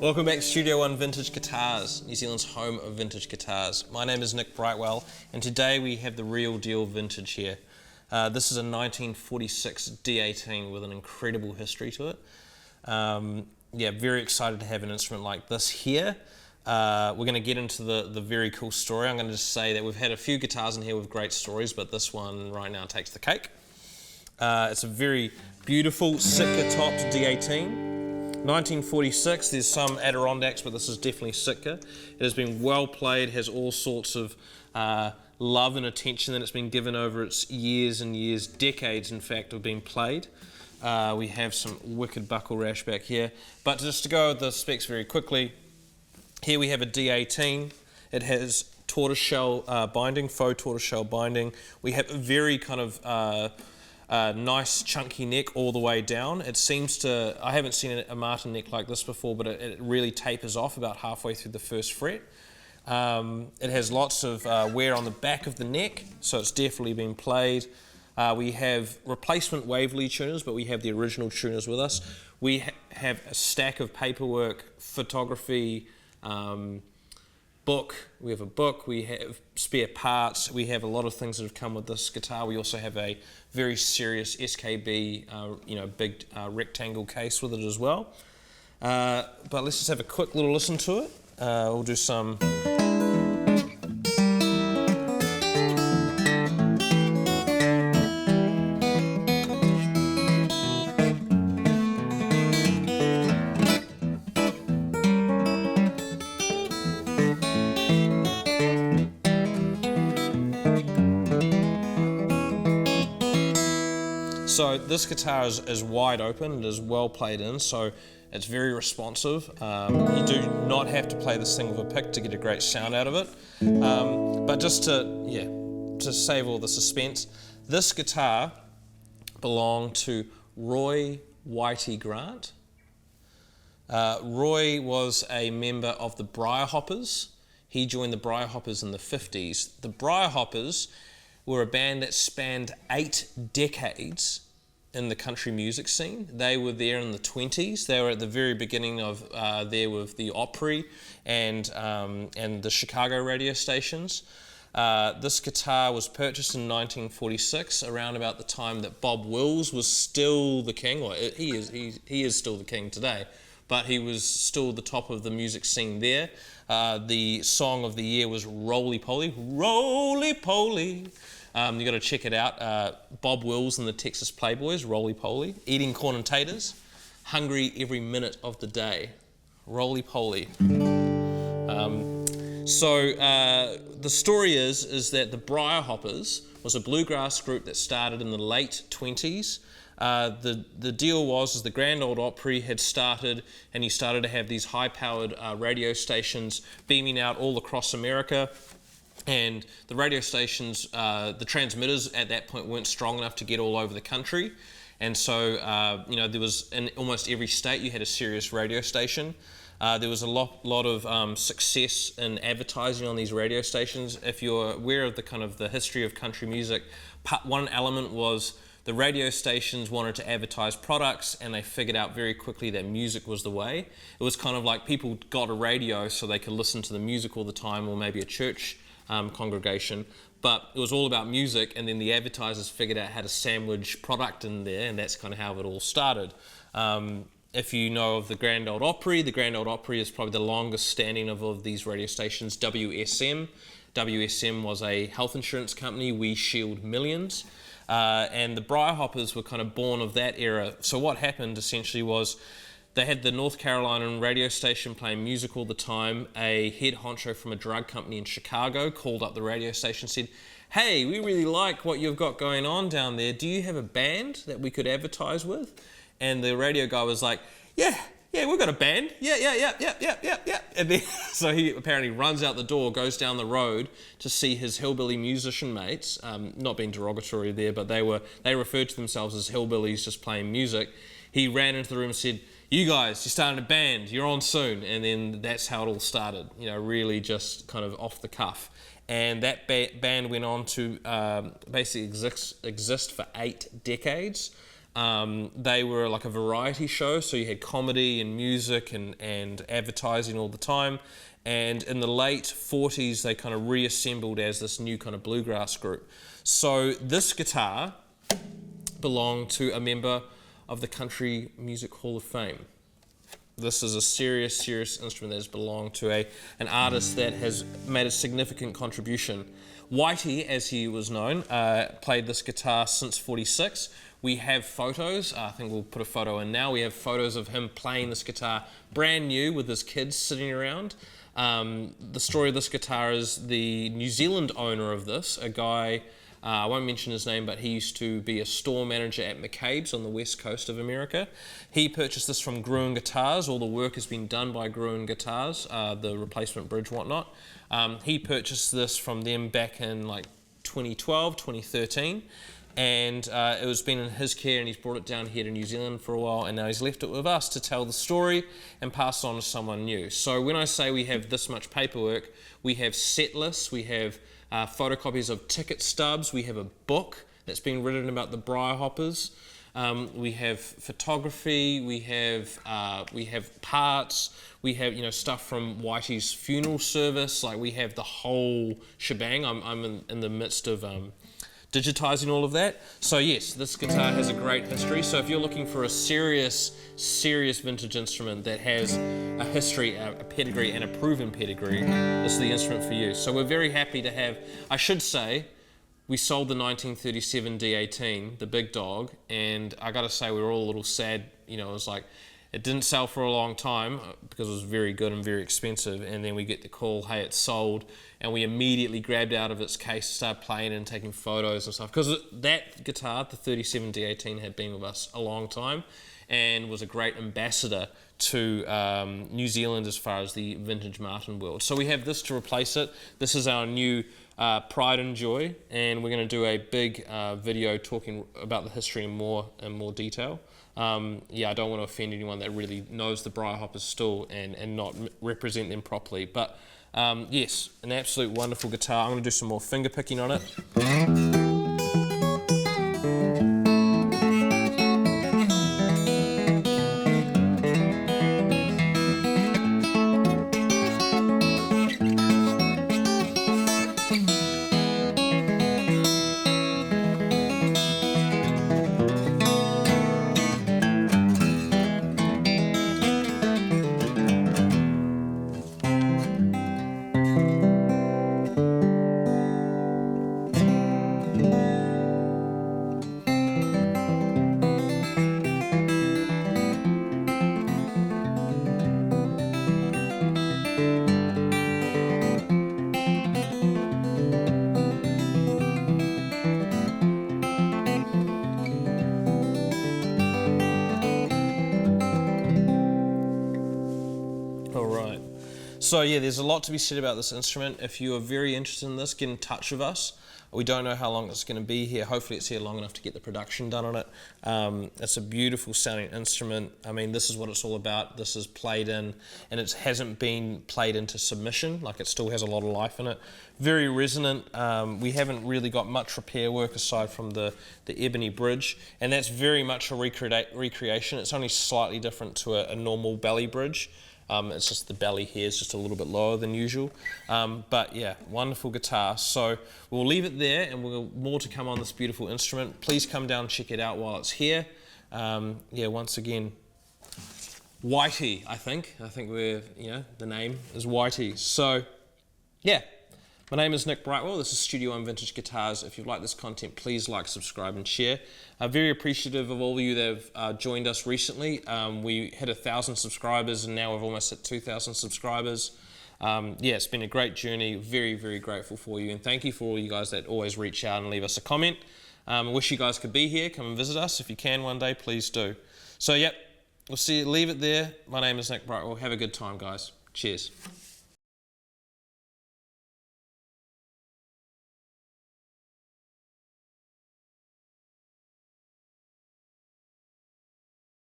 Welcome back to Studio One Vintage Guitars, New Zealand's home of vintage guitars. My name is Nick Brightwell, and today we have the real deal vintage here. This is a 1946 D-18 with an incredible history to it. Very excited to have an instrument like this here. We're going to get into the very cool story. I'm going to just say that we've had a few guitars in here with great stories, but this one right now takes the cake. It's a very beautiful Sitka-topped D-18. 1946, there's some Adirondacks, but this is definitely Sitka. It has been well played, has all sorts of love and attention that it's been given over its years and years, decades in fact, of being played. We have some wicked buckle rash back here. But just to go over the specs very quickly, here we have a D-18. It has tortoiseshell binding, faux tortoiseshell binding. We have a very kind of nice chunky neck all the way down. It seems to, I haven't seen a Martin neck like this before, but it really tapers off about halfway through the first fret. It has lots of wear on the back of the neck, so it's definitely been played. We have replacement Waverley tuners, but we have the original tuners with us. We have a stack of paperwork, photography, book. We have a book, we have spare parts, we have a lot of things that have come with this guitar. We also have a very serious SKB, big rectangle case with it as well. But let's just have a quick little listen to it. We'll do some... So this guitar is wide open, it is well played in, so it's very responsive. You do not have to play this thing with a pick to get a great sound out of it. But just to save all the suspense, this guitar belonged to Roy Whitey Grant. Roy was a member of the Briarhoppers. He joined the Briarhoppers in the 50s. The Briarhoppers were a band that spanned 8 decades in the country music scene. They were there in the 20s. They were at the very beginning of there with the Opry and the Chicago radio stations. This guitar was purchased in 1946, around about the time that Bob Wills was still the king. Well, he is still the king today, but he was still the top of the music scene there. The song of the year was Roly Poly. Roly Poly. You got to check it out. Bob Wills and the Texas Playboys, Roly Poly. Eating corn and taters, hungry every minute of the day. Roly Poly. The story is that the Briarhoppers was a bluegrass group that started in the late 20s. The deal was the Grand Ole Opry had started, and he started to have these high-powered radio stations beaming out all across America. And the radio stations, the transmitters at that point weren't strong enough to get all over the country. And so, there was, in almost every state, you had a Sirius radio station. There was a lot of success in advertising on these radio stations. If you're aware of the history of country music, one element was the radio stations wanted to advertise products, and they figured out very quickly that music was the way. It was kind of like people got a radio so they could listen to the music all the time, or maybe a church congregation, but it was all about music, and then the advertisers figured out how to sandwich product in there, and that's kind of how it all started. If you know of the Grand Ole Opry is probably the longest standing of these radio stations. WSM was a health insurance company, We Shield Millions, and the Briarhoppers were kind of born of that era. So what happened essentially was they had the North Carolina radio station playing music all the time. A head honcho from a drug company in Chicago called up the radio station and said, "Hey, we really like what you've got going on down there. Do you have a band that we could advertise with?" And the radio guy was like, yeah, we've got a band. Yeah. And then, so he apparently runs out the door, goes down the road to see his hillbilly musician mates, not being derogatory there, but they referred to themselves as hillbillies just playing music. He ran into the room and said, "You guys, you're starting a band, you're on soon." And then that's how it all started, really just kind of off the cuff. And that band went on to basically exist for 8 decades. They were like a variety show, so you had comedy and music and advertising all the time. And in the late 40s, they kind of reassembled as this new kind of bluegrass group. So this guitar belonged to a member of the Country Music Hall of Fame. This is a serious instrument that has belonged to an artist that has made a significant contribution. Whitey, as he was known, played this guitar since '46. We have photos, I think we'll put a photo in now. We have photos of him playing this guitar brand new with his kids sitting around. The story of this guitar is the New Zealand owner of this, a guy, I won't mention his name, but he used to be a store manager at McCabe's on the west coast of America. He purchased this from Gruhn Guitars. All the work has been done by Gruhn Guitars, the replacement bridge, whatnot. He purchased this from them back in like 2012, 2013. And it was been in his care, and he's brought it down here to New Zealand for a while, and now he's left it with us to tell the story and pass it on to someone new. So when I say we have this much paperwork, we have set lists, we have photocopies of ticket stubs, we have a book that's been written about the Briarhoppers, we have photography, we have parts, we have stuff from Whitey's funeral service, like we have the whole shebang. I'm in the midst of digitizing all of that. So yes, this guitar has a great history. So if you're looking for a serious vintage instrument that has a history, a pedigree, and a proven pedigree, this is the instrument for you. So we're very happy to have, I should say, we sold the 1937 D-18, the big dog, and I gotta say we were all a little sad. It was like, it didn't sell for a long time because it was very good and very expensive, and then we get the call, hey, it's sold, and we immediately grabbed out of its case, started playing and taking photos and stuff, because that guitar, the 37 D-18, had been with us a long time and was a great ambassador to New Zealand as far as the vintage Martin world. So we have this to replace it. This is our new Pride and Joy, and we're going to do a big video talking about the history in more detail. I don't want to offend anyone that really knows the Briarhoppers still and not represent them properly. But yes, an absolute wonderful guitar. I'm going to do some more finger picking on it. So yeah, there's a lot to be said about this instrument. If you are very interested in this, get in touch with us. We don't know how long it's going to be here. Hopefully it's here long enough to get the production done on it. It's a beautiful sounding instrument. I mean, this is what it's all about. This is played in, and it hasn't been played into submission. Like, it still has a lot of life in it. Very resonant. We haven't really got much repair work aside from the ebony bridge, and that's very much a recreation. It's only slightly different to a normal belly bridge. It's just the belly here is just a little bit lower than usual. But yeah, wonderful guitar. So we'll leave it there, and we'll more to come on this beautiful instrument. Please come down and check it out while it's here. Once again, Whitey, I think we're, the name is Whitey. So yeah, my name is Nick Brightwell. This is Studio One Vintage Guitars. If you've liked this content, please like, subscribe, and share. Very appreciative of all of you that have joined us recently. We hit 1,000 subscribers, and now we've almost hit 2,000 subscribers. It's been a great journey. Very, very grateful for you, and thank you for all you guys that always reach out and leave us a comment. I wish you guys could be here. Come and visit us. If you can one day, please do. So, we'll see you. Leave it there. My name is Nick Brightwell. Have a good time, guys. Cheers.